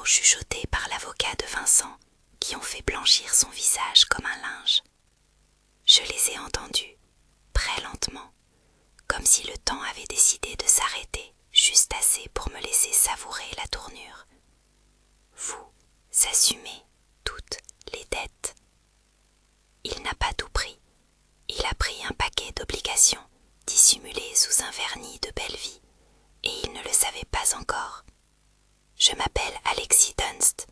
chuchotés par l'avocat de Vincent qui ont fait blanchir son visage comme un linge. Je les ai entendus, très lentement, comme si le temps avait décidé de s'arrêter juste assez pour me laisser savourer la tournure. Vous assumez toutes les dettes. Il n'a pas tout pris. Il a pris un paquet d'obligations dissimulées sous un vernis de belle vie, et il ne le savait pas encore. Je m'appelle Alexis Dunst.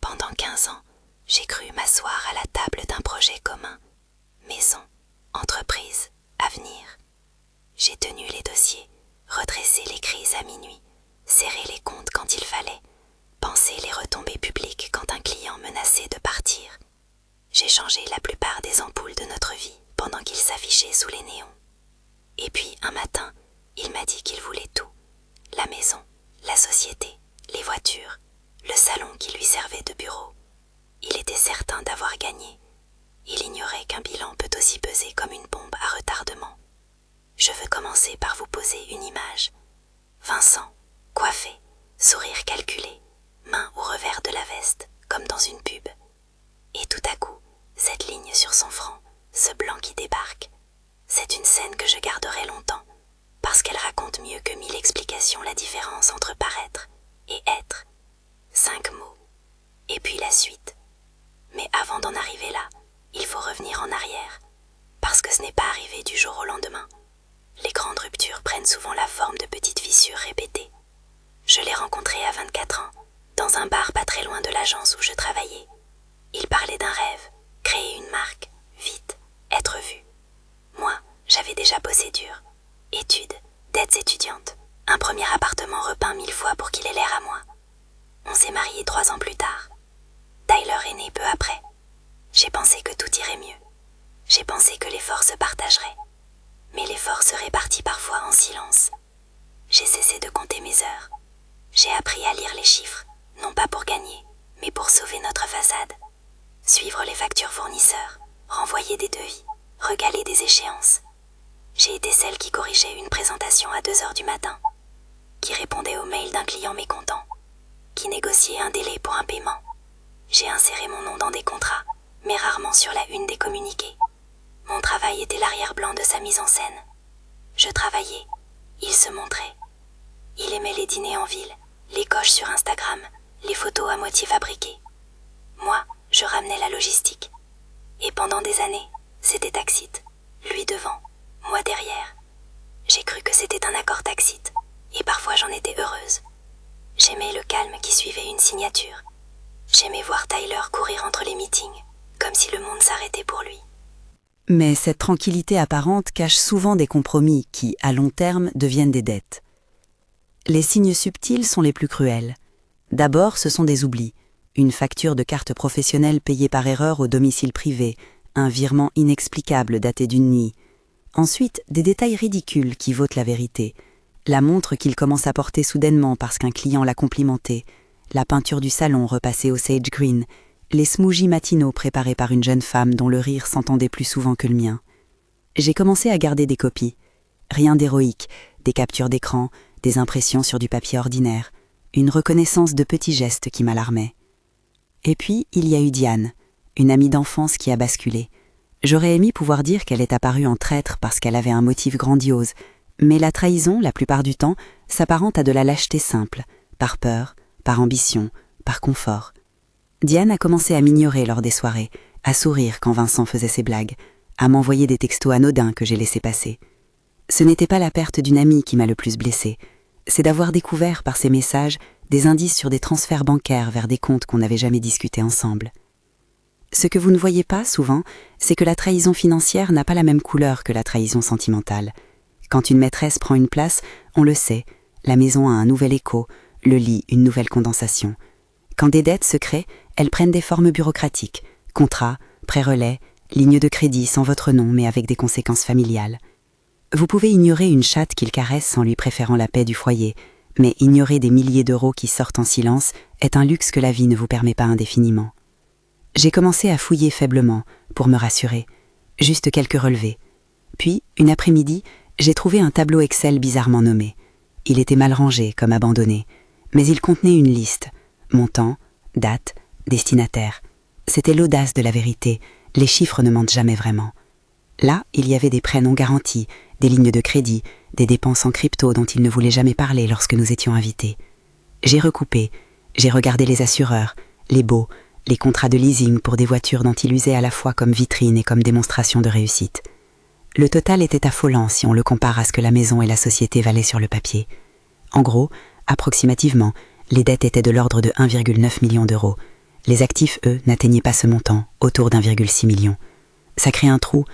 Pendant 15 ans, j'ai cru m'asseoir à la table d'un projet commun. Maison, entreprise, avenir. J'ai tenu les dossiers, redressé les crises à minuit, serré les comptes quand il fallait, pensé les retombées publiques quand un client menaçait de partir. J'ai changé la plupart des ampoules de notre vie pendant qu'il s'affichait sous les néons. Et puis, un matin, il m'a dit qu'il voulait tout. La maison, la société, les voitures, le salon qui lui servait de bureau. Il était certain d'avoir gagné. Il ignorait qu'un bilan peut aussi peser comme une bombe à retardement. Je veux commencer par vous poser une image. Vincent, coiffé, sourire calculé, main au revers de la veste, comme dans une pub. Et tout à coup, cette ligne sur son front, ce blanc qui débarque. C'est une scène que je garderai longtemps, parce qu'elle raconte mieux que 1000 explications la différence entre paraître et être. 5 mots. Et puis la suite. Mais avant d'en arriver là, il faut revenir en arrière, parce que ce n'est pas arrivé du jour au lendemain. Les grandes ruptures prennent souvent la forme de petites fissures répétées. Je l'ai rencontré à 24 ans, dans un bar pas très loin de l'agence où je travaillais. Il parlait d'un rêve, créer une marque, vite, être vu. Moi, j'avais déjà bossé dur. Études, dettes étudiantes, un premier appartement repeint 1000 fois pour qu'il ait l'air à moi. On s'est mariés 3 ans plus tard. Tyler est né peu après. J'ai pensé que tout irait mieux. J'ai pensé que l'effort se partagerait. Mais l'effort se répartit parfois en silence. J'ai cessé de compter mes heures. J'ai appris à lire les chiffres, non pas pour gagner, mais pour sauver notre façade. Suivre les factures fournisseurs, renvoyer des devis, regaler des échéances. J'ai été celle qui corrigeait une présentation à 2 heures du matin, qui répondait aux mails d'un client mécontent, qui négociait un délai pour un paiement. J'ai inséré mon nom dans des contrats, mais rarement sur la une des communiqués. Mon travail était l'arrière-plan de sa mise en scène. Je travaillais, il se montrait. Il aimait les dîners en ville, les coches sur Instagram, les photos à moitié fabriquées. Moi, je ramenais la logistique. Et pendant des années, c'était Taxit, lui devant, moi derrière. J'ai cru que c'était un accord Taxit, et parfois j'en étais heureuse. J'aimais le calme qui suivait une signature. J'aimais voir Tyler courir entre les meetings, comme si le monde s'arrêtait pour lui. Mais cette tranquillité apparente cache souvent des compromis qui, à long terme, deviennent des dettes. Les signes subtils sont les plus cruels. D'abord, ce sont des oublis. Une facture de carte professionnelle payée par erreur au domicile privé, un virement inexplicable daté d'une nuit. Ensuite, des détails ridicules qui vaut la vérité. La montre qu'il commence à porter soudainement parce qu'un client l'a complimenté, la peinture du salon repassée au sage green, les smoothies matinaux préparés par une jeune femme dont le rire s'entendait plus souvent que le mien. J'ai commencé à garder des copies. Rien d'héroïque, des captures d'écran, des impressions sur du papier ordinaire, une reconnaissance de petits gestes qui m'alarmaient. Et puis, il y a eu Diane, une amie d'enfance qui a basculé. J'aurais aimé pouvoir dire qu'elle est apparue en traître parce qu'elle avait un motif grandiose, mais la trahison, la plupart du temps, s'apparente à de la lâcheté simple, par peur, par ambition, par confort. Diane a commencé à m'ignorer lors des soirées, à sourire quand Vincent faisait ses blagues, à m'envoyer des textos anodins que j'ai laissés passer. Ce n'était pas la perte d'une amie qui m'a le plus blessée, c'est d'avoir découvert par ces messages des indices sur des transferts bancaires vers des comptes qu'on n'avait jamais discutés ensemble. Ce que vous ne voyez pas souvent, c'est que la trahison financière n'a pas la même couleur que la trahison sentimentale. Quand une maîtresse prend une place, on le sait, la maison a un nouvel écho, le lit une nouvelle condensation. Quand des dettes se créent, elles prennent des formes bureaucratiques, contrats, pré-relais, lignes de crédit sans votre nom mais avec des conséquences familiales. Vous pouvez ignorer une chatte qu'il caresse en lui préférant la paix du foyer, mais ignorer des milliers d'euros qui sortent en silence est un luxe que la vie ne vous permet pas indéfiniment. J'ai commencé à fouiller faiblement, pour me rassurer, juste quelques relevés. Puis, une après-midi, j'ai trouvé un tableau Excel bizarrement nommé. Il était mal rangé, comme abandonné, mais il contenait une liste, Montant, date, destinataire. C'était l'audace de la vérité, les chiffres ne mentent jamais vraiment. Là, il y avait des prêts non garantis, des lignes de crédit, des dépenses en crypto dont il ne voulait jamais parler lorsque nous étions invités. J'ai recoupé, j'ai regardé les assureurs, les baux, les contrats de leasing pour des voitures dont il usait à la fois comme vitrine et comme démonstration de réussite. Le total était affolant si on le compare à ce que la maison et la société valaient sur le papier. En gros, approximativement, les dettes étaient de l'ordre de 1,9 million d'euros. Les actifs, eux, n'atteignaient pas ce montant, autour d'1,6 million. Ça crée un trou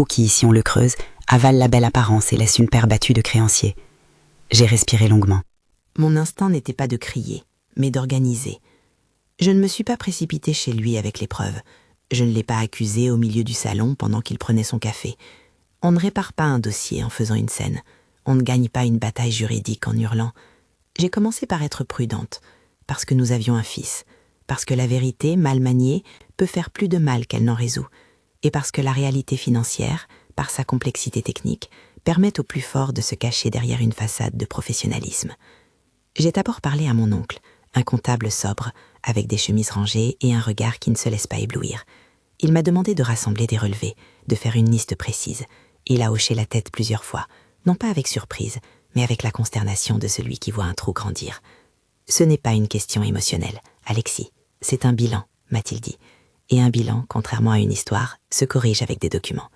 qui, si on le creuse, avale la belle apparence et laisse une paire battue de créanciers. J'ai respiré longuement. Mon instinct n'était pas de crier, mais d'organiser. Je ne me suis pas précipitée chez lui avec les preuves. Je ne l'ai pas accusé au milieu du salon pendant qu'il prenait son café. On ne répare pas un dossier en faisant une scène. On ne gagne pas une bataille juridique en hurlant. J'ai commencé par être prudente, parce que nous avions un fils, parce que la vérité, mal maniée, peut faire plus de mal qu'elle n'en résout, et parce que la réalité financière, par sa complexité technique, permet au plus fort de se cacher derrière une façade de professionnalisme. J'ai d'abord parlé à mon oncle, un comptable sobre, avec des chemises rangées et un regard qui ne se laisse pas éblouir. Il m'a demandé de rassembler des relevés, de faire une liste précise. Il a hoché la tête plusieurs fois, non pas avec surprise, mais avec la consternation de celui qui voit un trou grandir. « Ce n'est pas une question émotionnelle, Alexis, c'est un bilan », m'a-t-il dit. Et un bilan, contrairement à une histoire, se corrige avec des documents.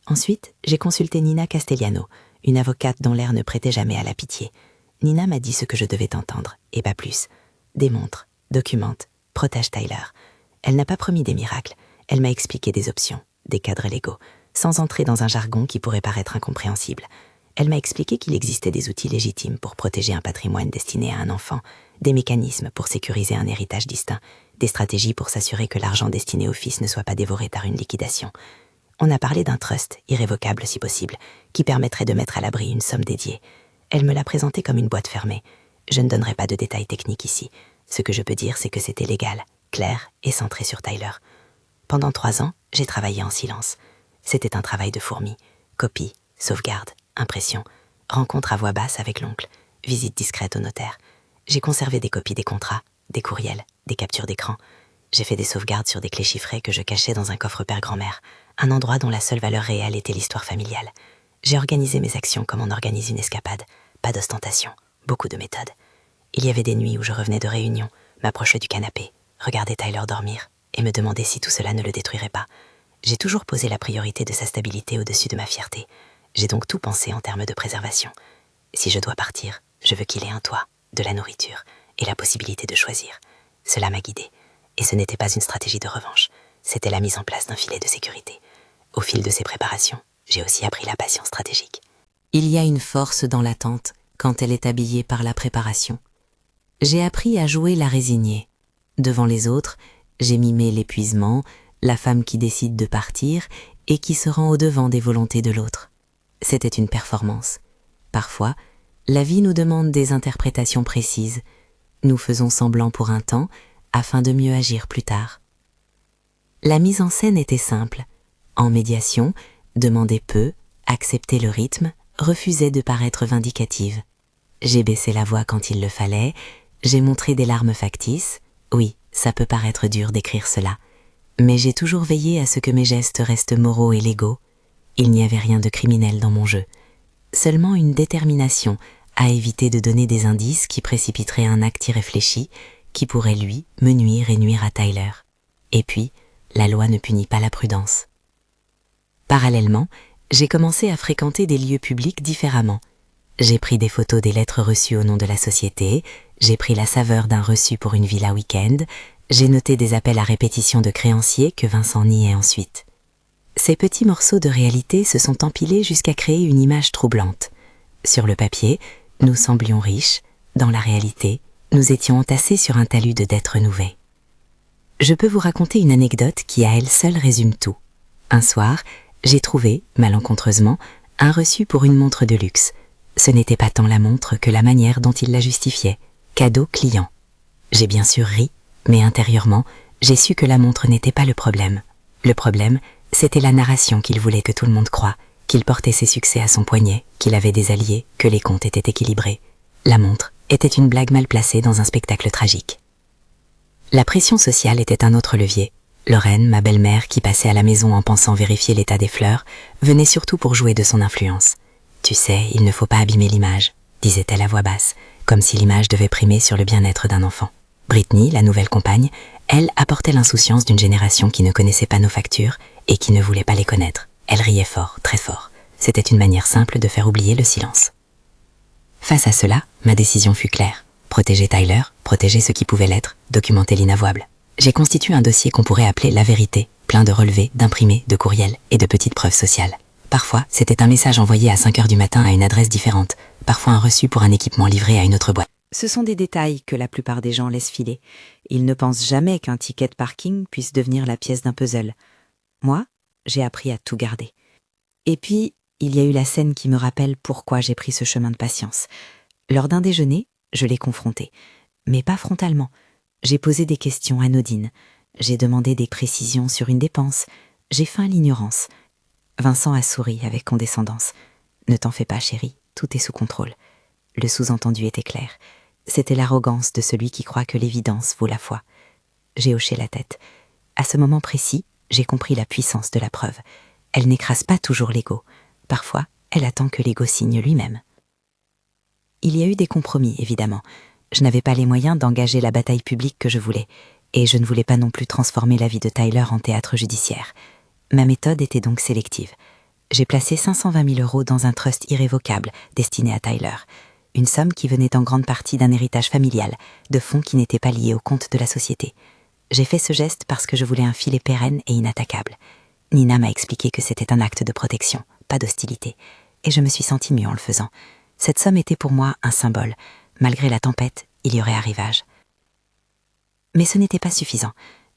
Ensuite, j'ai consulté Nina Castellano, une avocate dont l'air ne prêtait jamais à la pitié. Nina m'a dit ce que je devais entendre, et pas plus. Démontre, documente, protège Tyler. Elle n'a pas promis des miracles, elle m'a expliqué des options, des cadres légaux, sans entrer dans un jargon qui pourrait paraître incompréhensible. Elle m'a expliqué qu'il existait des outils légitimes pour protéger un patrimoine destiné à un enfant, des mécanismes pour sécuriser un héritage distinct, des stratégies pour s'assurer que l'argent destiné au fils ne soit pas dévoré par une liquidation. On a parlé d'un trust, irrévocable si possible, qui permettrait de mettre à l'abri une somme dédiée. Elle me l'a présenté comme une boîte fermée. Je ne donnerai pas de détails techniques ici. Ce que je peux dire, c'est que c'était légal, clair et centré sur Tyler. Pendant 3 ans, j'ai travaillé en silence. C'était un travail de fourmi. Copie, sauvegarde, impression, rencontre à voix basse avec l'oncle, visite discrète au notaire. J'ai conservé des copies des contrats, des courriels, des captures d'écran. J'ai fait des sauvegardes sur des clés chiffrées que je cachais dans un coffre père-grand-mère, un endroit dont la seule valeur réelle était l'histoire familiale. J'ai organisé mes actions comme on organise une escapade. Pas d'ostentation, beaucoup de méthode. Il y avait des nuits où je revenais de réunion, m'approchais du canapé, regardais Tyler dormir et me demandais si tout cela ne le détruirait pas. J'ai toujours posé la priorité de sa stabilité au-dessus de ma fierté. J'ai donc tout pensé en termes de préservation. Si je dois partir, je veux qu'il ait un toit, de la nourriture et la possibilité de choisir. Cela m'a guidée. Et ce n'était pas une stratégie de revanche, c'était la mise en place d'un filet de sécurité. Au fil de ces préparations, j'ai aussi appris la patience stratégique. Il y a une force dans l'attente quand elle est habillée par la préparation. J'ai appris à jouer la résignée. Devant les autres, j'ai mimé l'épuisement, la femme qui décide de partir et qui se rend au-devant des volontés de l'autre. C'était une performance. Parfois, la vie nous demande des interprétations précises. Nous faisons semblant pour un temps, afin de mieux agir plus tard. La mise en scène était simple. En médiation, demander peu, accepter le rythme, refuser de paraître vindicative. J'ai baissé la voix quand il le fallait, j'ai montré des larmes factices. Oui, ça peut paraître dur d'écrire cela, mais j'ai toujours veillé à ce que mes gestes restent moraux et légaux. Il n'y avait rien de criminel dans mon jeu, seulement une détermination à éviter de donner des indices qui précipiteraient un acte irréfléchi, qui pourrait, lui, me nuire et nuire à Tyler. Et puis, la loi ne punit pas la prudence. Parallèlement, j'ai commencé à fréquenter des lieux publics différemment. J'ai pris des photos des lettres reçues au nom de la société, j'ai pris la saveur d'un reçu pour une villa week-end, j'ai noté des appels à répétition de créanciers que Vincent niait ensuite. Ces petits morceaux de réalité se sont empilés jusqu'à créer une image troublante. Sur le papier, nous semblions riches, dans la réalité, nous étions entassés sur un talus de dettes renouvelées. Je peux vous raconter une anecdote qui à elle seule résume tout. Un soir, j'ai trouvé, malencontreusement, un reçu pour une montre de luxe. Ce n'était pas tant la montre que la manière dont il la justifiait. Cadeau client. J'ai bien sûr ri, mais intérieurement, j'ai su que la montre n'était pas le problème. Le problème, c'était la narration qu'il voulait que tout le monde croie, qu'il portait ses succès à son poignet, qu'il avait des alliés, que les comptes étaient équilibrés. La montre était une blague mal placée dans un spectacle tragique. La pression sociale était un autre levier. Lorraine, ma belle-mère, qui passait à la maison en pensant vérifier l'état des fleurs, venait surtout pour jouer de son influence. « Tu sais, il ne faut pas abîmer l'image », disait-elle à voix basse, comme si l'image devait primer sur le bien-être d'un enfant. Brittany, la nouvelle compagne, elle apportait l'insouciance d'une génération qui ne connaissait pas nos factures et qui ne voulait pas les connaître. Elle riait fort, très fort. C'était une manière simple de faire oublier le silence. Face à cela, ma décision fut claire. Protéger Tyler, protéger ce qui pouvait l'être, documenter l'inavouable. J'ai constitué un dossier qu'on pourrait appeler La Vérité, plein de relevés, d'imprimés, de courriels et de petites preuves sociales. Parfois, c'était un message envoyé à 5 heures du matin à une adresse différente, parfois un reçu pour un équipement livré à une autre boîte. Ce sont des détails que la plupart des gens laissent filer. Ils ne pensent jamais qu'un ticket de parking puisse devenir la pièce d'un puzzle. Moi, j'ai appris à tout garder. Et puis, il y a eu la scène qui me rappelle pourquoi j'ai pris ce chemin de patience. Lors d'un déjeuner, je l'ai confronté, mais pas frontalement. J'ai posé des questions anodines. J'ai demandé des précisions sur une dépense. J'ai feint l'ignorance. Vincent a souri avec condescendance. « Ne t'en fais pas, chérie, tout est sous contrôle. » Le sous-entendu était clair. C'était l'arrogance de celui qui croit que l'évidence vaut la foi. J'ai hoché la tête. À ce moment précis, j'ai compris la puissance de la preuve. Elle n'écrase pas toujours l'ego. Parfois, elle attend que l'ego signe lui-même. Il y a eu des compromis, évidemment. Je n'avais pas les moyens d'engager la bataille publique que je voulais, et je ne voulais pas non plus transformer la vie de Tyler en théâtre judiciaire. Ma méthode était donc sélective. J'ai placé 520 000 € dans un trust irrévocable destiné à Tyler. Une somme qui venait en grande partie d'un héritage familial, de fonds qui n'étaient pas liés au compte de la société. J'ai fait ce geste parce que je voulais un filet pérenne et inattaquable. Nina m'a expliqué que c'était un acte de protection, pas d'hostilité, et je me suis sentie mieux en le faisant. Cette somme était pour moi un symbole. Malgré la tempête, il y aurait arrivage. Mais ce n'était pas suffisant.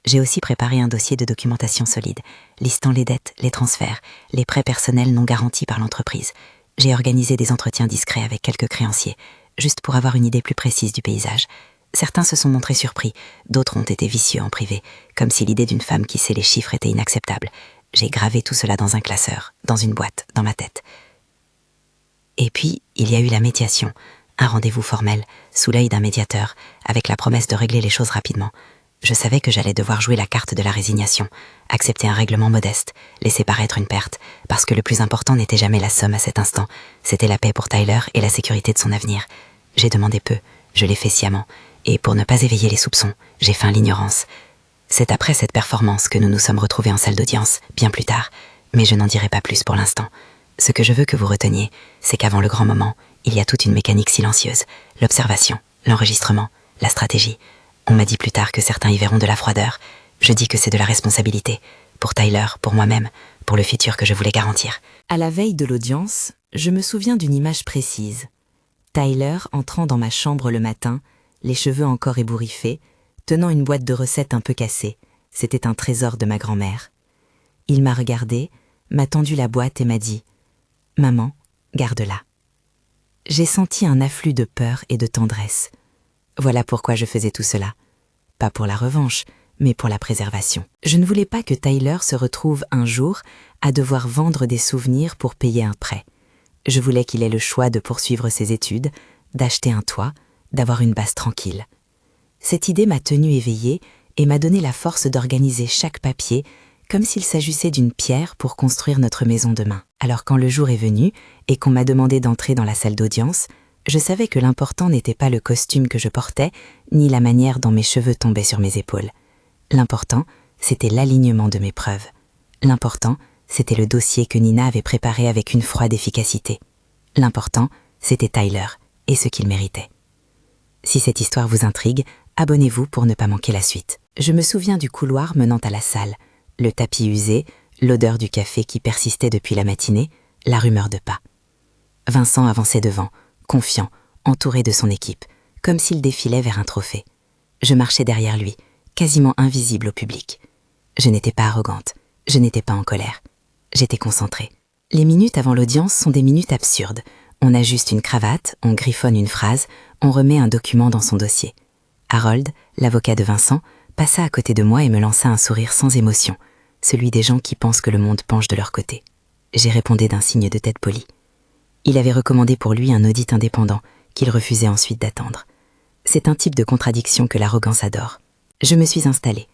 J'ai aussi préparé un dossier de documentation solide, listant les dettes, les transferts, les prêts personnels non garantis par l'entreprise. J'ai organisé des entretiens discrets avec quelques créanciers, juste pour avoir une idée plus précise du paysage. Certains se sont montrés surpris, d'autres ont été vicieux en privé, comme si l'idée d'une femme qui sait les chiffres était inacceptable. J'ai gravé tout cela dans un classeur, dans une boîte, dans ma tête. Et puis, il y a eu la médiation, un rendez-vous formel, sous l'œil d'un médiateur, avec la promesse de régler les choses rapidement. Je savais que j'allais devoir jouer la carte de la résignation, accepter un règlement modeste, laisser paraître une perte, parce que le plus important n'était jamais la somme à cet instant, c'était la paix pour Tyler et la sécurité de son avenir. J'ai demandé peu, je l'ai fait sciemment, et pour ne pas éveiller les soupçons, j'ai feint l'ignorance. C'est après cette performance que nous nous sommes retrouvés en salle d'audience, bien plus tard, mais je n'en dirai pas plus pour l'instant. Ce que je veux que vous reteniez, c'est qu'avant le grand moment, il y a toute une mécanique silencieuse, l'observation, l'enregistrement, la stratégie. On m'a dit plus tard que certains y verront de la froideur. Je dis que c'est de la responsabilité. Pour Tyler, pour moi-même, pour le futur que je voulais garantir. À la veille de l'audience, je me souviens d'une image précise. Tyler entrant dans ma chambre le matin, les cheveux encore ébouriffés, tenant une boîte de recettes un peu cassée. C'était un trésor de ma grand-mère. Il m'a regardé, m'a tendu la boîte et m'a dit « Maman, garde-la ». J'ai senti un afflux de peur et de tendresse. Voilà pourquoi je faisais tout cela. Pas pour la revanche, mais pour la préservation. Je ne voulais pas que Tyler se retrouve un jour à devoir vendre des souvenirs pour payer un prêt. Je voulais qu'il ait le choix de poursuivre ses études, d'acheter un toit, d'avoir une base tranquille. Cette idée m'a tenue éveillée et m'a donné la force d'organiser chaque papier comme s'il s'agissait d'une pierre pour construire notre maison demain. Alors quand le jour est venu et qu'on m'a demandé d'entrer dans la salle d'audience, je savais que l'important n'était pas le costume que je portais, ni la manière dont mes cheveux tombaient sur mes épaules. L'important, c'était l'alignement de mes preuves. L'important, c'était le dossier que Nina avait préparé avec une froide efficacité. L'important, c'était Tyler et ce qu'il méritait. Si cette histoire vous intrigue, abonnez-vous pour ne pas manquer la suite. Je me souviens du couloir menant à la salle, le tapis usé, l'odeur du café qui persistait depuis la matinée, la rumeur de pas. Vincent avançait devant, confiant, entouré de son équipe, comme s'il défilait vers un trophée. Je marchais derrière lui, quasiment invisible au public. Je n'étais pas arrogante, je n'étais pas en colère. J'étais concentrée. Les minutes avant l'audience sont des minutes absurdes. On ajuste une cravate, on griffonne une phrase, on remet un document dans son dossier. Harold, l'avocat de Vincent, passa à côté de moi et me lança un sourire sans émotion, celui des gens qui pensent que le monde penche de leur côté. J'ai répondu d'un signe de tête poli. Il avait recommandé pour lui un audit indépendant, qu'il refusait ensuite d'attendre. C'est un type de contradiction que l'arrogance adore. Je me suis installée.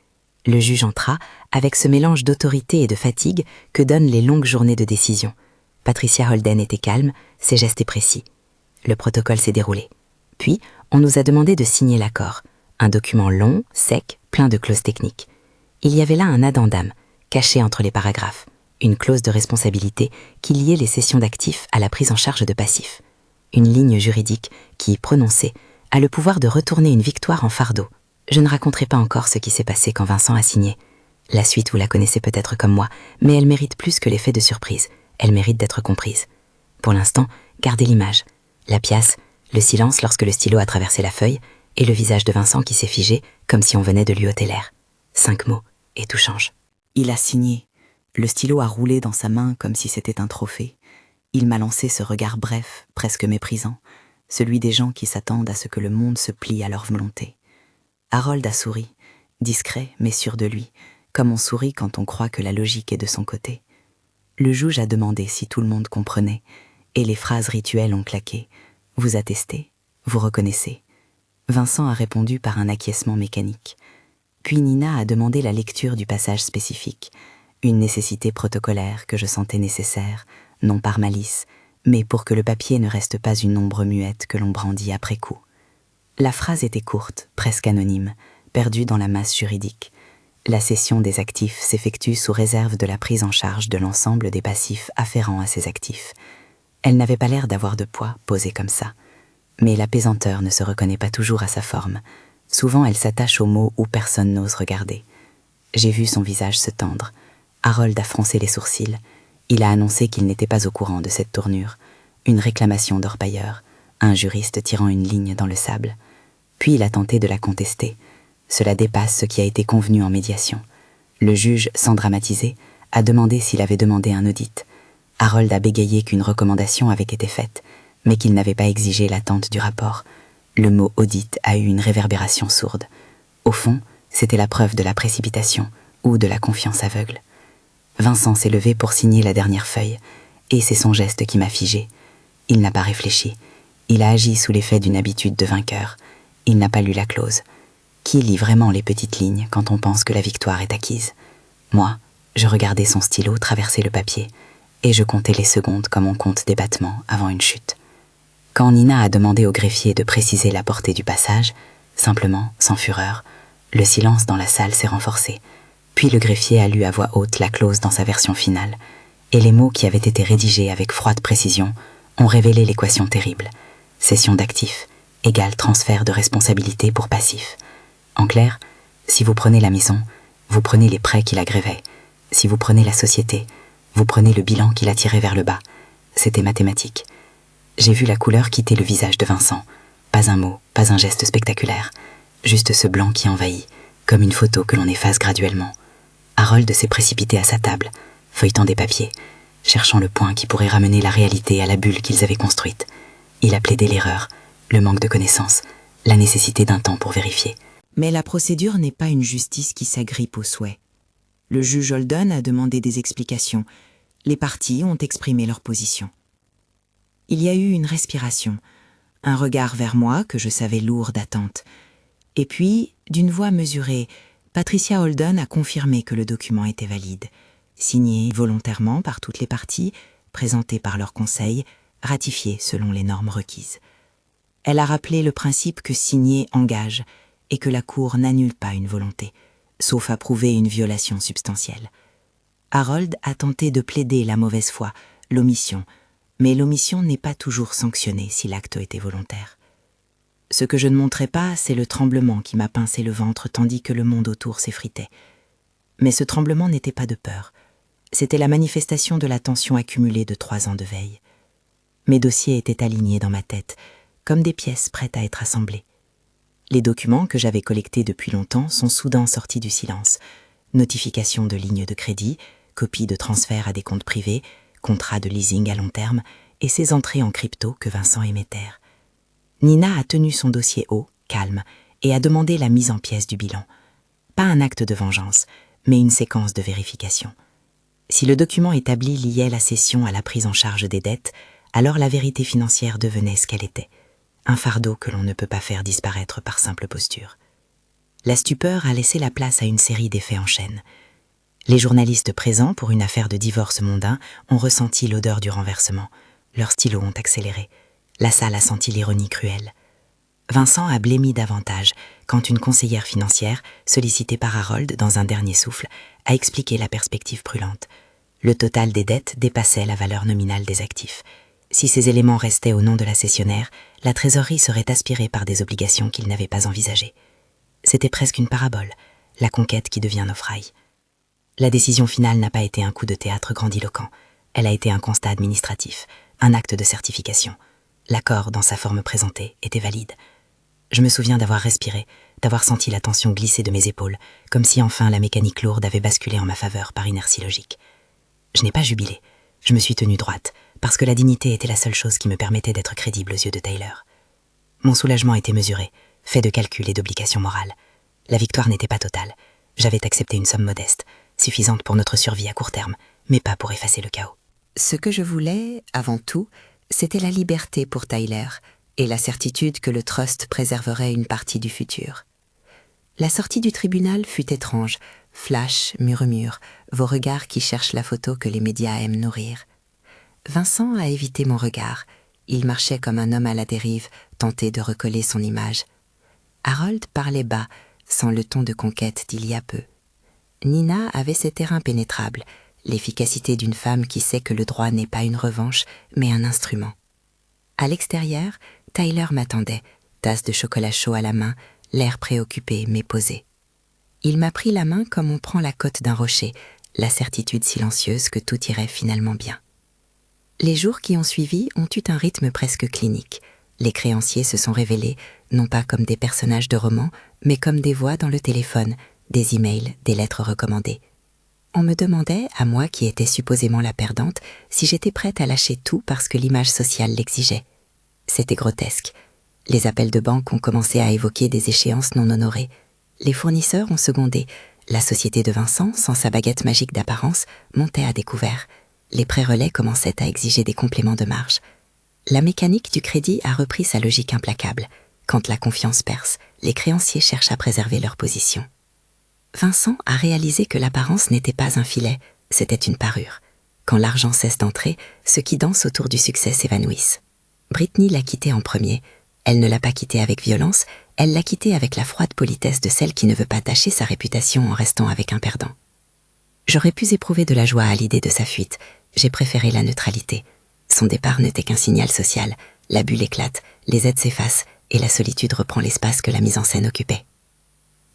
Le juge entra avec ce mélange d'autorité et de fatigue que donnent les longues journées de décision. Patricia Holden était calme, ses gestes précis. Le protocole s'est déroulé. Puis, on nous a demandé de signer l'accord. Un document long, sec, plein de clauses techniques. Il y avait là un addendum, caché entre les paragraphes, une clause de responsabilité qui liait les cessions d'actifs à la prise en charge de passifs. Une ligne juridique qui, prononcée, a le pouvoir de retourner une victoire en fardeau. Je ne raconterai pas encore ce qui s'est passé quand Vincent a signé. La suite, vous la connaissez peut-être comme moi, mais elle mérite plus que l'effet de surprise. Elle mérite d'être comprise. Pour l'instant, gardez l'image. La pièce, le silence lorsque le stylo a traversé la feuille, et le visage de Vincent qui s'est figé comme si on venait de lui ôter l'air. 5 mots, et tout change. Il a signé. Le stylo a roulé dans sa main comme si c'était un trophée. Il m'a lancé ce regard bref, presque méprisant, celui des gens qui s'attendent à ce que le monde se plie à leur volonté. Harold a souri, discret mais sûr de lui, comme on sourit quand on croit que la logique est de son côté. Le juge a demandé si tout le monde comprenait, et les phrases rituelles ont claqué. Vous attestez, vous reconnaissez. Vincent a répondu par un acquiescement mécanique. Puis Nina a demandé la lecture du passage spécifique, une nécessité protocolaire que je sentais nécessaire, non par malice, mais pour que le papier ne reste pas une ombre muette que l'on brandit après coup. La phrase était courte, presque anonyme, perdue dans la masse juridique. La cession des actifs s'effectue sous réserve de la prise en charge de l'ensemble des passifs afférents à ces actifs. Elle n'avait pas l'air d'avoir de poids, posée comme ça. Mais la pesanteur ne se reconnaît pas toujours à sa forme. Souvent, elle s'attache aux mots où personne n'ose regarder. J'ai vu son visage se tendre. Harold a froncé les sourcils. Il a annoncé qu'il n'était pas au courant de cette tournure. Une réclamation d'orpailleur, un juriste tirant une ligne dans le sable. Puis il a tenté de la contester. Cela dépasse ce qui a été convenu en médiation. Le juge, sans dramatiser, a demandé s'il avait demandé un audit. Harold a bégayé qu'une recommandation avait été faite, mais qu'il n'avait pas exigé l'attente du rapport. Le mot audit a eu une réverbération sourde. Au fond, c'était la preuve de la précipitation ou de la confiance aveugle. Vincent s'est levé pour signer la dernière feuille, et c'est son geste qui m'a figé. Il n'a pas réfléchi. Il a agi sous l'effet d'une habitude de vainqueur. Il n'a pas lu la clause. Qui lit vraiment les petites lignes quand on pense que la victoire est acquise? Moi, je regardais son stylo traverser le papier, et je comptais les secondes comme on compte des battements avant une chute. Quand Nina a demandé au greffier de préciser la portée du passage, simplement, sans fureur, le silence dans la salle s'est renforcé. Puis le greffier a lu à voix haute la clause dans sa version finale, et les mots qui avaient été rédigés avec froide précision ont révélé l'équation terrible. Cession d'actifs égale transfert de responsabilité pour passif. En clair, si vous prenez la maison, vous prenez les prêts qui la grévaient. Si vous prenez la société, vous prenez le bilan qui la tirait vers le bas. C'était mathématique. J'ai vu la couleur quitter le visage de Vincent. Pas un mot, pas un geste spectaculaire. Juste ce blanc qui envahit, comme une photo que l'on efface graduellement. Harold s'est précipité à sa table, feuilletant des papiers, cherchant le point qui pourrait ramener la réalité à la bulle qu'ils avaient construite. Il a plaidé l'erreur, le manque de connaissances, la nécessité d'un temps pour vérifier. Mais la procédure n'est pas une justice qui s'agrippe au souhait. Le juge Holden a demandé des explications. Les parties ont exprimé leur position. Il y a eu une respiration, un regard vers moi que je savais lourd d'attente. Et puis, d'une voix mesurée, Patricia Holden a confirmé que le document était valide, signé volontairement par toutes les parties, présenté par leur conseil, ratifié selon les normes requises. Elle a rappelé le principe que signer engage et que la Cour n'annule pas une volonté, sauf à prouver une violation substantielle. Harold a tenté de plaider la mauvaise foi, l'omission, mais l'omission n'est pas toujours sanctionnée si l'acte était volontaire. Ce que je ne montrais pas, c'est le tremblement qui m'a pincé le ventre tandis que le monde autour s'effritait. Mais ce tremblement n'était pas de peur. C'était la manifestation de la tension accumulée de 3 ans de veille. Mes dossiers étaient alignés dans ma tête, comme des pièces prêtes à être assemblées. Les documents que j'avais collectés depuis longtemps sont soudain sortis du silence. Notifications de lignes de crédit, copies de transferts à des comptes privés, contrats de leasing à long terme et ces entrées en crypto que Vincent émettait. Nina a tenu son dossier haut, calme, et a demandé la mise en pièces du bilan. Pas un acte de vengeance, mais une séquence de vérification. Si le document établi liait la cession à la prise en charge des dettes, alors la vérité financière devenait ce qu'elle était, un fardeau que l'on ne peut pas faire disparaître par simple posture. La stupeur a laissé la place à une série d'effets en chaîne. Les journalistes présents pour une affaire de divorce mondain ont ressenti l'odeur du renversement. Leurs stylos ont accéléré. La salle a senti l'ironie cruelle. Vincent a blêmi davantage quand une conseillère financière, sollicitée par Harold dans un dernier souffle, a expliqué la perspective brûlante. Le total des dettes dépassait la valeur nominale des actifs. Si ces éléments restaient au nom de la cessionnaire, la trésorerie serait aspirée par des obligations qu'il n'avait pas envisagées. C'était presque une parabole, la conquête qui devient naufragie. La décision finale n'a pas été un coup de théâtre grandiloquent. Elle a été un constat administratif, un acte de certification. L'accord, dans sa forme présentée, était valide. Je me souviens d'avoir respiré, d'avoir senti la tension glisser de mes épaules, comme si enfin la mécanique lourde avait basculé en ma faveur par inertie logique. Je n'ai pas jubilé, je me suis tenue droite, parce que la dignité était la seule chose qui me permettait d'être crédible aux yeux de Tyler. Mon soulagement était mesuré, fait de calculs et d'obligations morales. La victoire n'était pas totale. J'avais accepté une somme modeste, suffisante pour notre survie à court terme, mais pas pour effacer le chaos. Ce que je voulais, avant tout, c'était la liberté pour Tyler et la certitude que le trust préserverait une partie du futur. La sortie du tribunal fut étrange, flash, murmure, vos regards qui cherchent la photo que les médias aiment nourrir. Vincent a évité mon regard. Il marchait comme un homme à la dérive, tenté de recoller son image. Harold parlait bas, sans le ton de conquête d'il y a peu. Nina avait ses terrains pénétrables, l'efficacité d'une femme qui sait que le droit n'est pas une revanche, mais un instrument. À l'extérieur, Tyler m'attendait, tasse de chocolat chaud à la main, l'air préoccupé mais posé. Il m'a pris la main comme on prend la côte d'un rocher, la certitude silencieuse que tout irait finalement bien. Les jours qui ont suivi ont eu un rythme presque clinique. Les créanciers se sont révélés, non pas comme des personnages de roman, mais comme des voix dans le téléphone, des emails, des lettres recommandées. On me demandait, à moi qui étais supposément la perdante, si j'étais prête à lâcher tout parce que l'image sociale l'exigeait. C'était grotesque. Les appels de banque ont commencé à évoquer des échéances non honorées. Les fournisseurs ont secondé. La société de Vincent, sans sa baguette magique d'apparence, montait à découvert. Les pré-relais commençaient à exiger des compléments de marge. La mécanique du crédit a repris sa logique implacable. Quand la confiance perce, les créanciers cherchent à préserver leur position. Vincent a réalisé que l'apparence n'était pas un filet, c'était une parure. Quand l'argent cesse d'entrer, ceux qui dansent autour du succès s'évanouissent. Britney l'a quitté en premier. Elle ne l'a pas quitté avec violence, elle l'a quitté avec la froide politesse de celle qui ne veut pas tâcher sa réputation en restant avec un perdant. J'aurais pu éprouver de la joie à l'idée de sa fuite. J'ai préféré la neutralité. Son départ n'était qu'un signal social. La bulle éclate, les aides s'effacent et la solitude reprend l'espace que la mise en scène occupait.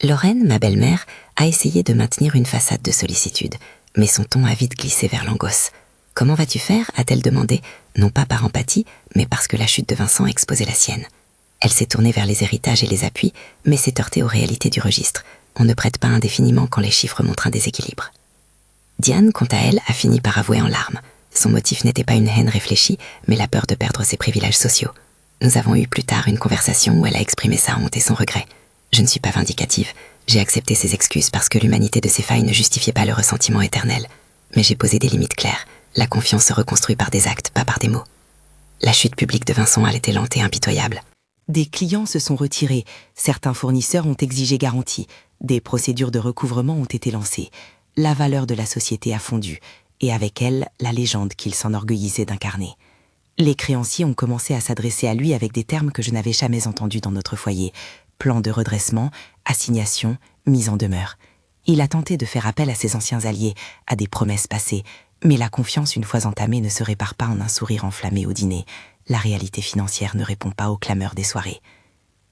Lorraine, ma belle-mère, a essayé de maintenir une façade de sollicitude, mais son ton a vite glissé vers l'angoisse. « Comment vas-tu faire » a-t-elle demandé, non pas par empathie, mais parce que la chute de Vincent exposait la sienne. Elle s'est tournée vers les héritages et les appuis, mais s'est heurtée aux réalités du registre. On ne prête pas indéfiniment quand les chiffres montrent un déséquilibre. Diane, quant à elle, a fini par avouer en larmes. Son motif n'était pas une haine réfléchie, mais la peur de perdre ses privilèges sociaux. Nous avons eu plus tard une conversation où elle a exprimé sa honte et son regret. Je ne suis pas vindicative. J'ai accepté ses excuses parce que l'humanité de ses failles ne justifiait pas le ressentiment éternel. Mais j'ai posé des limites claires. La confiance se reconstruit par des actes, pas par des mots. La chute publique de Vincent a été lente et impitoyable. Des clients se sont retirés, certains fournisseurs ont exigé garantie, des procédures de recouvrement ont été lancées. La valeur de la société a fondu, et avec elle, la légende qu'il s'enorgueillissait d'incarner. Les créanciers ont commencé à s'adresser à lui avec des termes que je n'avais jamais entendus dans notre foyer. Plan de redressement, assignation, mise en demeure. Il a tenté de faire appel à ses anciens alliés, à des promesses passées, mais la confiance une fois entamée ne se répare pas en un sourire enflammé au dîner. La réalité financière ne répond pas aux clameurs des soirées.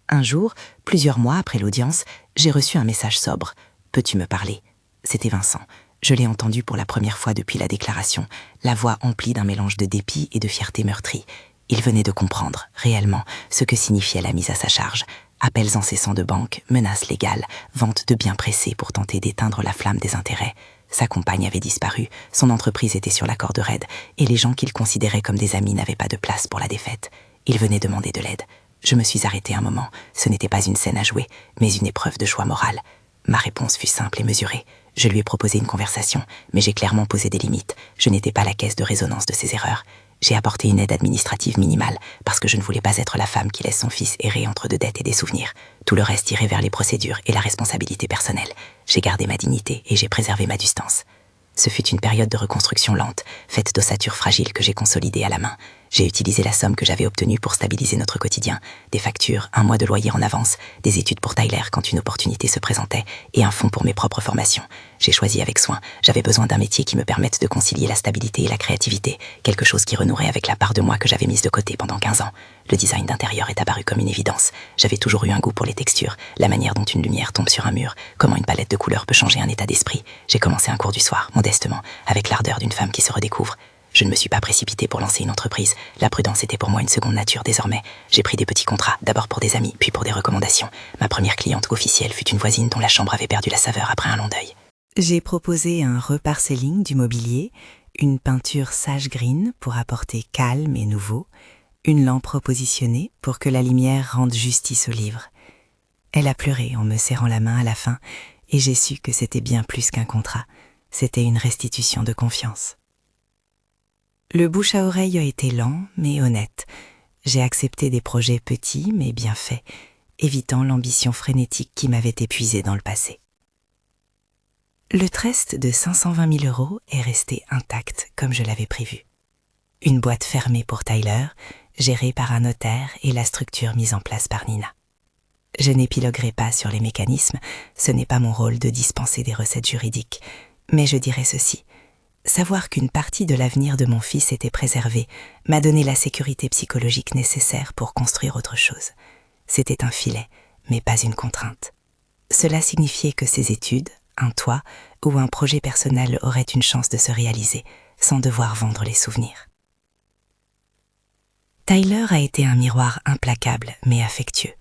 Un jour, plusieurs mois après l'audience, j'ai reçu un message sobre. « Peux-tu me parler ?» C'était Vincent. Je l'ai entendu pour la première fois depuis la déclaration, la voix emplie d'un mélange de dépit et de fierté meurtrie. Il venait de comprendre, réellement, ce que signifiait la mise à sa charge. Appels incessants de banque, menaces légales, vente de biens pressés pour tenter d'éteindre la flamme des intérêts. Sa compagne avait disparu, son entreprise était sur la corde raide, et les gens qu'il considérait comme des amis n'avaient pas de place pour la défaite. Il venait demander de l'aide. Je me suis arrêtée un moment. Ce n'était pas une scène à jouer, mais une épreuve de choix moral. Ma réponse fut simple et mesurée. Je lui ai proposé une conversation, mais j'ai clairement posé des limites. Je n'étais pas la caisse de résonance de ses erreurs. J'ai apporté une aide administrative minimale, parce que je ne voulais pas être la femme qui laisse son fils errer entre deux dettes et des souvenirs. Tout le reste irait vers les procédures et la responsabilité personnelle. J'ai gardé ma dignité et j'ai préservé ma distance. Ce fut une période de reconstruction lente, faite d'ossatures fragiles que j'ai consolidées à la main. J'ai utilisé la somme que j'avais obtenue pour stabiliser notre quotidien. Des factures, un mois de loyer en avance, des études pour Tyler quand une opportunité se présentait, et un fonds pour mes propres formations. J'ai choisi avec soin. J'avais besoin d'un métier qui me permette de concilier la stabilité et la créativité, quelque chose qui renouerait avec la part de moi que j'avais mise de côté pendant 15 ans. Le design d'intérieur est apparu comme une évidence. J'avais toujours eu un goût pour les textures, la manière dont une lumière tombe sur un mur, comment une palette de couleurs peut changer un état d'esprit. J'ai commencé un cours du soir, modestement, avec l'ardeur d'une femme qui se redécouvre. Je ne me suis pas précipitée pour lancer une entreprise. La prudence était pour moi une seconde nature désormais. J'ai pris des petits contrats, d'abord pour des amis, puis pour des recommandations. Ma première cliente officielle fut une voisine dont la chambre avait perdu la saveur après un long deuil. J'ai proposé un reparcelling du mobilier, une peinture sage green pour apporter calme et nouveau, une lampe repositionnée pour que la lumière rende justice au livre. Elle a pleuré en me serrant la main à la fin et j'ai su que c'était bien plus qu'un contrat. C'était une restitution de confiance. Le bouche à oreille a été lent mais honnête. J'ai accepté des projets petits mais bien faits, évitant l'ambition frénétique qui m'avait épuisée dans le passé. Le trust de 520 000 € est resté intact comme je l'avais prévu. Une boîte fermée pour Tyler, gérée par un notaire et la structure mise en place par Nina. Je n'épiloguerai pas sur les mécanismes, ce n'est pas mon rôle de dispenser des recettes juridiques, mais je dirais ceci. Savoir qu'une partie de l'avenir de mon fils était préservée m'a donné la sécurité psychologique nécessaire pour construire autre chose. C'était un filet, mais pas une contrainte. Cela signifiait que ses études, un toit ou un projet personnel auraient une chance de se réaliser, sans devoir vendre les souvenirs. Tyler a été un miroir implacable mais affectueux.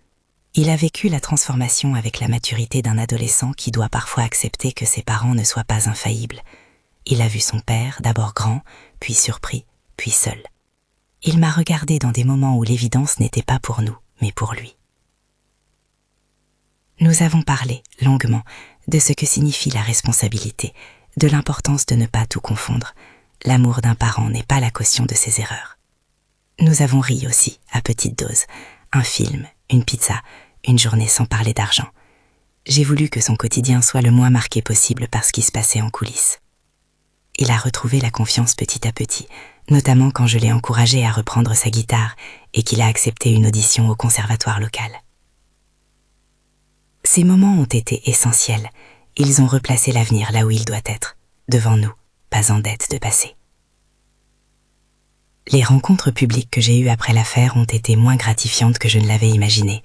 Il a vécu la transformation avec la maturité d'un adolescent qui doit parfois accepter que ses parents ne soient pas infaillibles. Il a vu son père, d'abord grand, puis surpris, puis seul. Il m'a regardé dans des moments où l'évidence n'était pas pour nous, mais pour lui. Nous avons parlé, longuement, de ce que signifie la responsabilité, de l'importance de ne pas tout confondre. L'amour d'un parent n'est pas la caution de ses erreurs. Nous avons ri aussi, à petite dose. Un film, une pizza, une journée sans parler d'argent. J'ai voulu que son quotidien soit le moins marqué possible par ce qui se passait en coulisses. Il a retrouvé la confiance petit à petit, notamment quand je l'ai encouragé à reprendre sa guitare et qu'il a accepté une audition au conservatoire local. Ces moments ont été essentiels. Ils ont replacé l'avenir là où il doit être, devant nous, pas en dette de passé. Les rencontres publiques que j'ai eues après l'affaire ont été moins gratifiantes que je ne l'avais imaginé.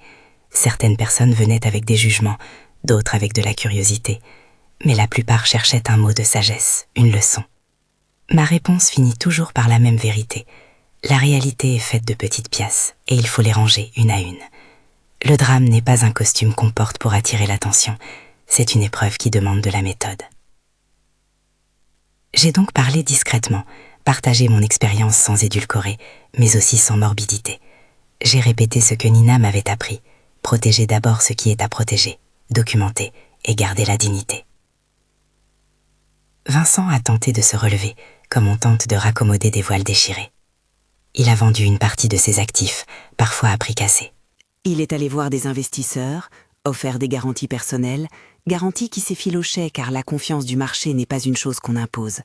Certaines personnes venaient avec des jugements, d'autres avec de la curiosité. Mais la plupart cherchaient un mot de sagesse, une leçon. Ma réponse finit toujours par la même vérité. La réalité est faite de petites pièces, et il faut les ranger une à une. Le drame n'est pas un costume qu'on porte pour attirer l'attention, c'est une épreuve qui demande de la méthode. J'ai donc parlé discrètement, partagé mon expérience sans édulcorer, mais aussi sans morbidité. J'ai répété ce que Nina m'avait appris, protéger d'abord ce qui est à protéger, documenter et garder la dignité. Vincent a tenté de se relever, comme on tente de raccommoder des voiles déchirées. Il a vendu une partie de ses actifs, parfois à prix cassé. Il est allé voir des investisseurs, offert des garanties personnelles, garanties qui s'effilochaient car la confiance du marché n'est pas une chose qu'on impose.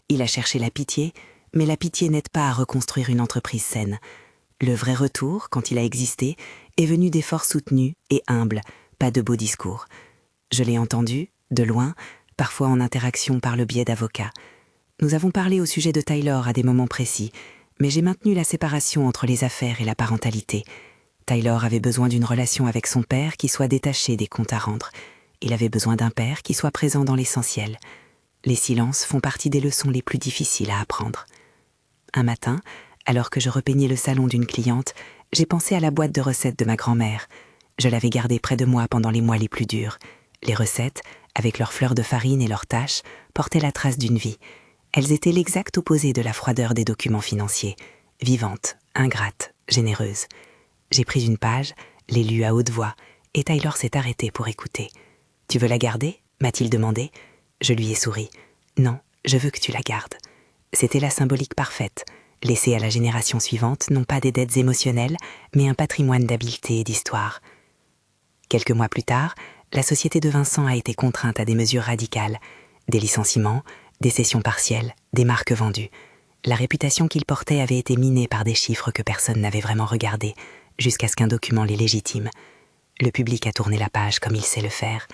Il a cherché la pitié, mais la pitié n'aide pas à reconstruire une entreprise saine. Le vrai retour, quand il a existé, est venu d'efforts soutenus et humbles, pas de beaux discours. Je l'ai entendu, de loin, parfois en interaction par le biais d'avocats. Nous avons parlé au sujet de Tyler à des moments précis, mais j'ai maintenu la séparation entre les affaires et la parentalité. Tyler avait besoin d'une relation avec son père qui soit détachée des comptes à rendre. Il avait besoin d'un père qui soit présent dans l'essentiel. Les silences font partie des leçons les plus difficiles à apprendre. Un matin, alors que je repeignais le salon d'une cliente, j'ai pensé à la boîte de recettes de ma grand-mère. Je l'avais gardée près de moi pendant les mois les plus durs. Les recettes, avec leurs fleurs de farine et leurs taches, portaient la trace d'une vie. Elles étaient l'exact opposé de la froideur des documents financiers. Vivantes, ingrates, généreuses. J'ai pris une page, l'ai lue à haute voix, et Tyler s'est arrêté pour écouter. « Tu veux la garder ?» m'a-t-il demandé. Je lui ai souri. « Non, je veux que tu la gardes. » C'était la symbolique parfaite. laisser à la génération suivante non pas des dettes émotionnelles, mais un patrimoine d'habileté et d'histoire. Quelques mois plus tard, la société de Vincent a été contrainte à des mesures radicales, des licenciements, des cessions partielles, des marques vendues. La réputation qu'il portait avait été minée par des chiffres que personne n'avait vraiment regardés, jusqu'à ce qu'un document les légitime. Le public a tourné la page comme il sait le faire.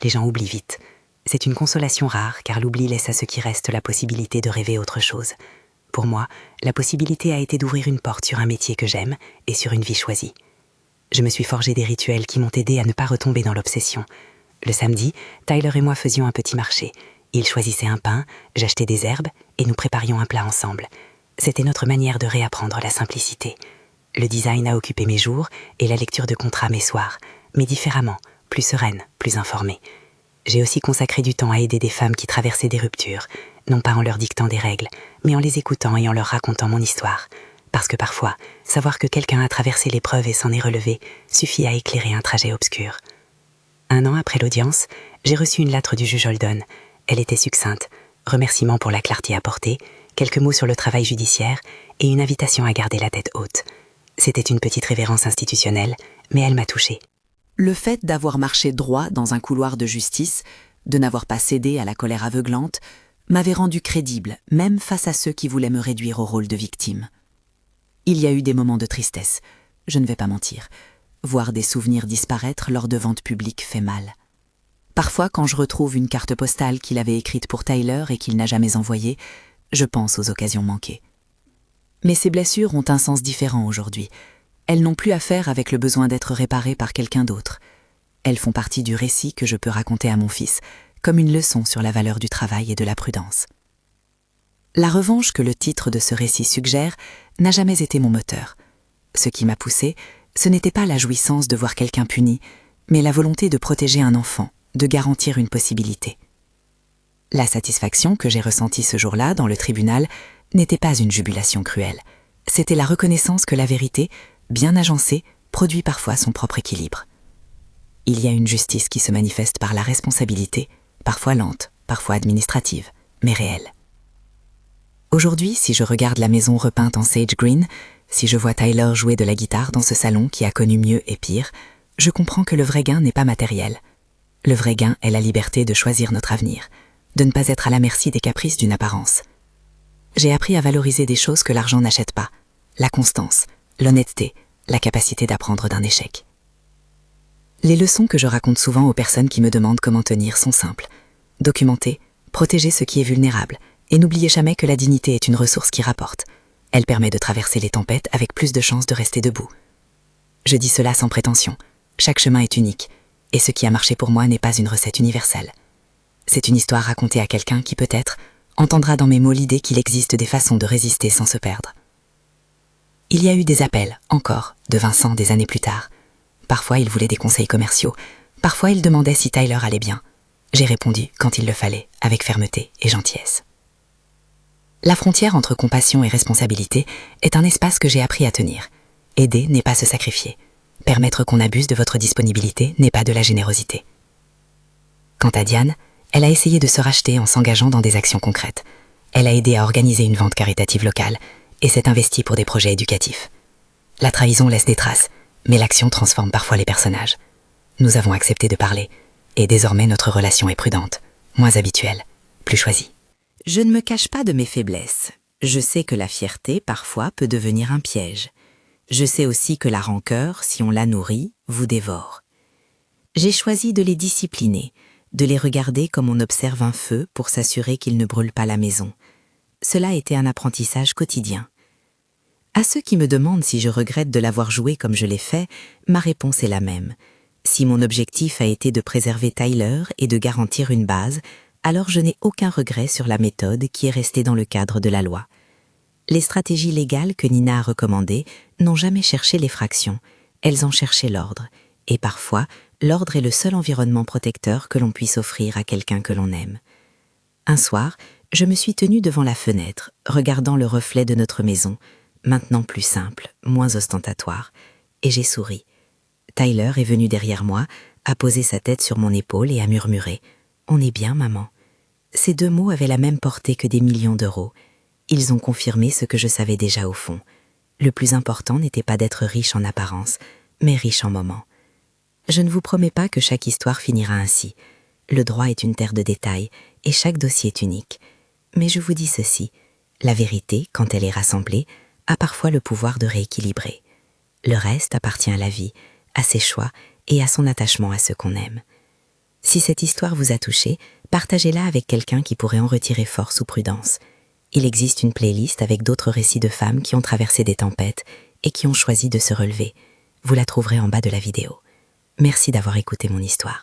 Les gens oublient vite. C'est une consolation rare, car l'oubli laisse à ceux qui restent la possibilité de rêver autre chose. Pour moi, la possibilité a été d'ouvrir une porte sur un métier que j'aime et sur une vie choisie. Je me suis forgé des rituels qui m'ont aidé à ne pas retomber dans l'obsession. Le samedi, Tyler et moi faisions un petit marché. Il choisissait un pain, j'achetais des herbes et nous préparions un plat ensemble. C'était notre manière de réapprendre la simplicité. Le design a occupé mes jours et la lecture de contrats mes soirs, mais différemment, plus sereine, plus informée. J'ai aussi consacré du temps à aider des femmes qui traversaient des ruptures, non pas en leur dictant des règles, mais en les écoutant et en leur racontant mon histoire. Parce que parfois, savoir que quelqu'un a traversé l'épreuve et s'en est relevé suffit à éclairer un trajet obscur. 1 an après l'audience, j'ai reçu une lettre du juge Holden. Elle était succincte, remerciements pour la clarté apportée, quelques mots sur le travail judiciaire et une invitation à garder la tête haute. C'était une petite révérence institutionnelle, mais elle m'a touchée. Le fait d'avoir marché droit dans un couloir de justice, de n'avoir pas cédé à la colère aveuglante, m'avait rendu crédible, même face à ceux qui voulaient me réduire au rôle de victime. Il y a eu des moments de tristesse, je ne vais pas mentir. Voir des souvenirs disparaître lors de ventes publiques fait mal. Parfois, quand je retrouve une carte postale qu'il avait écrite pour Tyler et qu'il n'a jamais envoyée, je pense aux occasions manquées. Mais ces blessures ont un sens différent aujourd'hui. Elles n'ont plus à faire avec le besoin d'être réparées par quelqu'un d'autre. Elles font partie du récit que je peux raconter à mon fils, comme une leçon sur la valeur du travail et de la prudence. La revanche que le titre de ce récit suggère n'a jamais été mon moteur. Ce qui m'a poussé, ce n'était pas la jouissance de voir quelqu'un puni, mais la volonté de protéger un enfant, de garantir une possibilité. La satisfaction que j'ai ressentie ce jour-là dans le tribunal n'était pas une jubilation cruelle. C'était la reconnaissance que la vérité, bien agencée, produit parfois son propre équilibre. Il y a une justice qui se manifeste par la responsabilité, parfois lente, parfois administrative, mais réelle. Aujourd'hui, si je regarde la maison repeinte en sage green, si je vois Tyler jouer de la guitare dans ce salon qui a connu mieux et pire, je comprends que le vrai gain n'est pas matériel. Le vrai gain est la liberté de choisir notre avenir, de ne pas être à la merci des caprices d'une apparence. J'ai appris à valoriser des choses que l'argent n'achète pas, la constance, l'honnêteté, la capacité d'apprendre d'un échec. Les leçons que je raconte souvent aux personnes qui me demandent comment tenir sont simples. Documenter, protéger ce qui est vulnérable, et n'oubliez jamais que la dignité est une ressource qui rapporte. Elle permet de traverser les tempêtes avec plus de chances de rester debout. Je dis cela sans prétention. Chaque chemin est unique, et ce qui a marché pour moi n'est pas une recette universelle. C'est une histoire racontée à quelqu'un qui, peut-être, entendra dans mes mots l'idée qu'il existe des façons de résister sans se perdre. Il y a eu des appels, encore, de Vincent des années plus tard. Parfois, il voulait des conseils commerciaux. Parfois, il demandait si Tyler allait bien. J'ai répondu, quand il le fallait, avec fermeté et gentillesse. La frontière entre compassion et responsabilité est un espace que j'ai appris à tenir. Aider n'est pas se sacrifier. Permettre qu'on abuse de votre disponibilité n'est pas de la générosité. Quant à Diane, elle a essayé de se racheter en s'engageant dans des actions concrètes. Elle a aidé à organiser une vente caritative locale et s'est investie pour des projets éducatifs. La trahison laisse des traces, mais l'action transforme parfois les personnages. Nous avons accepté de parler, et désormais notre relation est prudente, moins habituelle, plus choisie. Je ne me cache pas de mes faiblesses. Je sais que la fierté, parfois, peut devenir un piège. Je sais aussi que la rancœur, si on la nourrit, vous dévore. J'ai choisi de les discipliner, de les regarder comme on observe un feu pour s'assurer qu'il ne brûle pas la maison. Cela a été un apprentissage quotidien. À ceux qui me demandent si je regrette de l'avoir joué comme je l'ai fait, ma réponse est la même. Si mon objectif a été de préserver Tyler et de garantir une base, alors je n'ai aucun regret sur la méthode qui est restée dans le cadre de la loi. Les stratégies légales que Nina a recommandées n'ont jamais cherché l'effraction, elles ont cherché l'ordre. Et parfois, l'ordre est le seul environnement protecteur que l'on puisse offrir à quelqu'un que l'on aime. Un soir, je me suis tenue devant la fenêtre, regardant le reflet de notre maison, maintenant plus simple, moins ostentatoire, et j'ai souri. Tyler est venu derrière moi, a posé sa tête sur mon épaule et a murmuré « On est bien, maman ». Ces 2 mots avaient la même portée que des millions d'euros. Ils ont confirmé ce que je savais déjà au fond. Le plus important n'était pas d'être riche en apparence, mais riche en moments. Je ne vous promets pas que chaque histoire finira ainsi. Le droit est une terre de détails, et chaque dossier est unique. Mais je vous dis ceci, la vérité, quand elle est rassemblée, a parfois le pouvoir de rééquilibrer. Le reste appartient à la vie, à ses choix et à son attachement à ceux qu'on aime. Si cette histoire vous a touché, partagez-la avec quelqu'un qui pourrait en retirer force ou prudence. Il existe une playlist avec d'autres récits de femmes qui ont traversé des tempêtes et qui ont choisi de se relever. Vous la trouverez en bas de la vidéo. Merci d'avoir écouté mon histoire.